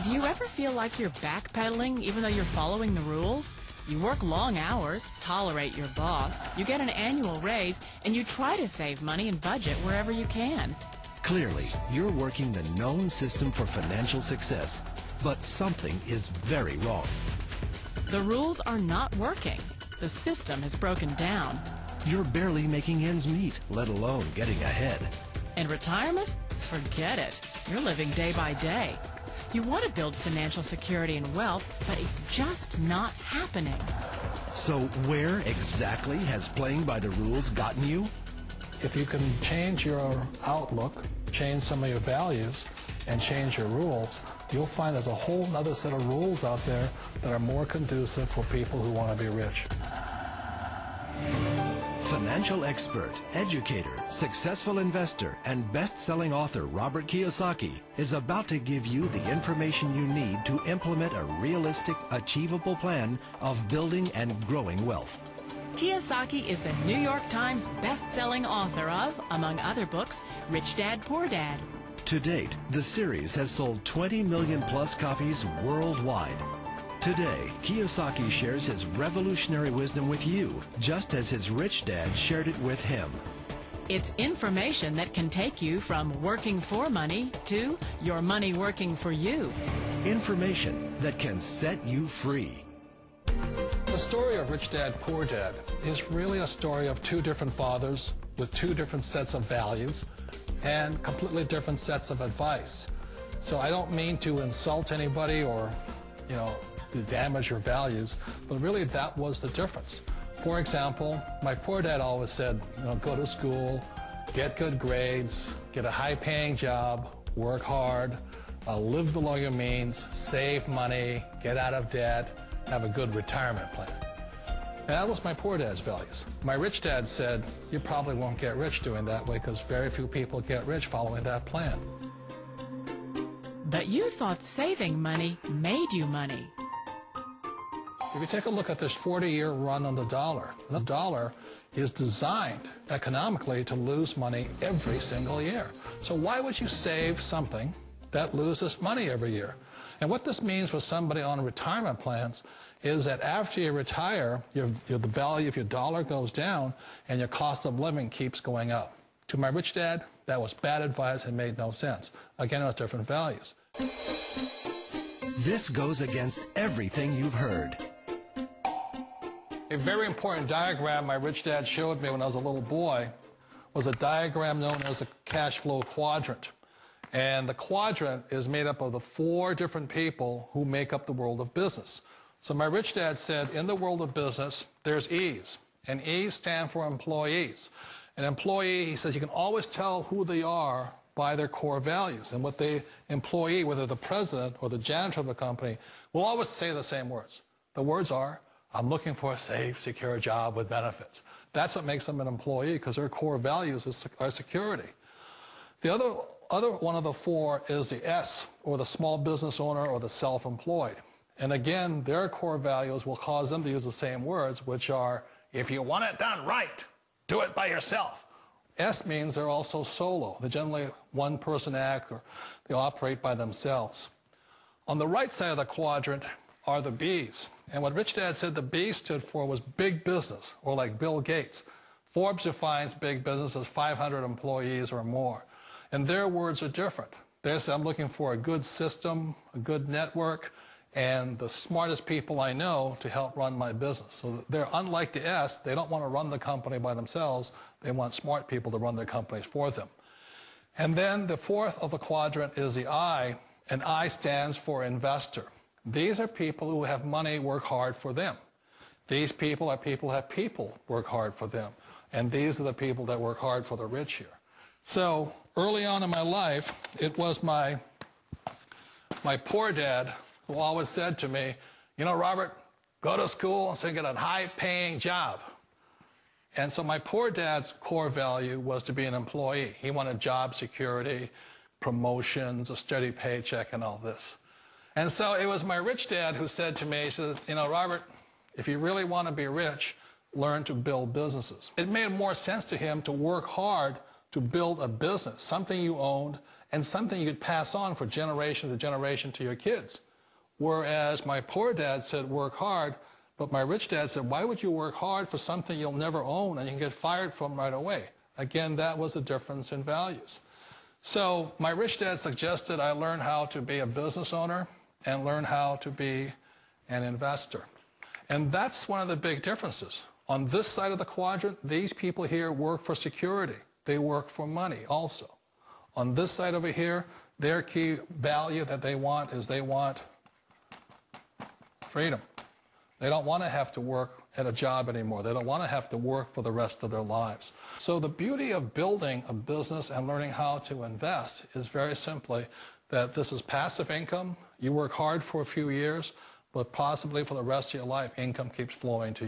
Do you ever feel like you're backpedaling even though you're following the rules? You work long hours, tolerate your boss, you get an annual raise, and you try to save money and budget wherever you can. Clearly, you're working the known system for financial success, but something is very wrong. The rules are not working. The system has broken down. You're barely making ends meet, let alone getting ahead. And retirement? Forget it. You're living day by day. You want to build financial security and wealth, but it's just not happening. So where exactly has playing by the rules gotten you? If you can change your outlook, change some of your values, and change your rules, you'll find there's a whole other set of rules out there that are more conducive for people who want to be rich. Financial expert, educator, successful investor, and best-selling author Robert Kiyosaki is about to give you the information you need to implement a realistic, achievable plan of building and growing wealth. Kiyosaki is the New York Times best-selling author of, among other books, Rich Dad, Poor Dad. To date, the series has sold 20 million plus copies worldwide. Today, Kiyosaki shares his revolutionary wisdom with you, just as his rich dad shared it with him. It's information that can take you from working for money to your money working for you. Information that can set you free. The story of Rich Dad, Poor Dad is really a story of two different fathers with two different sets of values and completely different sets of advice. So I don't mean to insult anybody or, to damage your values, but really that was the difference. For example, my poor dad always said, go to school, get good grades, get a high-paying job, work hard, live below your means, save money, get out of debt, have a good retirement plan. And that was my poor dad's values. My rich dad said, you probably won't get rich doing that way because very few people get rich following that plan. But you thought saving money made you money. If you take a look at this 40-year run on the dollar is designed economically to lose money every single year. So why would you save something that loses money every year? And what this means for somebody on retirement plans is that after you retire, the value of your dollar goes down and your cost of living keeps going up. To my rich dad, that was bad advice and made no sense. Again, it was different values. This goes against everything you've heard. A very important diagram my rich dad showed me when I was a little boy was a diagram known as a cash flow quadrant. And the quadrant is made up of the 4 different people who make up the world of business. So my rich dad said, in the world of business, there's E's. And E's stand for employees. An employee, he says, you can always tell who they are by their core values. And what the employee, whether the president or the janitor of the company, will always say the same words. The words are, I'm looking for a safe, secure job with benefits. That's what makes them an employee, because their core values are security. The other one of the 4 is the S, or the small business owner or the self-employed. And again, their core values will cause them to use the same words, which are, if you want it done right, do it by yourself. S means they're also solo. They're generally one-person act, or they operate by themselves. On the right side of the quadrant are the B's. And what Rich Dad said the B stood for was big business, or like Bill Gates. Forbes defines big business as 500 employees or more. And their words are different. They say, I'm looking for a good system, a good network, and the smartest people I know to help run my business. So they're unlike the S. They don't want to run the company by themselves. They want smart people to run their companies for them. And then the 4th of the quadrant is the I, and I stands for investor. These are people who have money work hard for them. These people are people who have people work hard for them. And these are the people that work hard for the rich here. So early on in my life, it was my poor dad who always said to me, Robert, go to school and get a high-paying job. And so my poor dad's core value was to be an employee. He wanted job security, promotions, a steady paycheck, and all this. And so it was my rich dad who said to me, he says, Robert, if you really want to be rich, learn to build businesses. It made more sense to him to work hard to build a business, something you owned, and something you could pass on for generation to generation to your kids. Whereas my poor dad said, work hard, but my rich dad said, why would you work hard for something you'll never own and you can get fired from right away? Again, that was a difference in values. So my rich dad suggested I learn how to be a business owner and learn how to be an investor. And that's one of the big differences. On this side of the quadrant, these people here work for security. They work for money also. On this side over here, their key value that they want is they want freedom. They don't want to have to work at a job anymore. They don't want to have to work for the rest of their lives. So the beauty of building a business and learning how to invest is very simply that this is passive income. You work hard for a few years, but possibly for the rest of your life, income keeps flowing to you.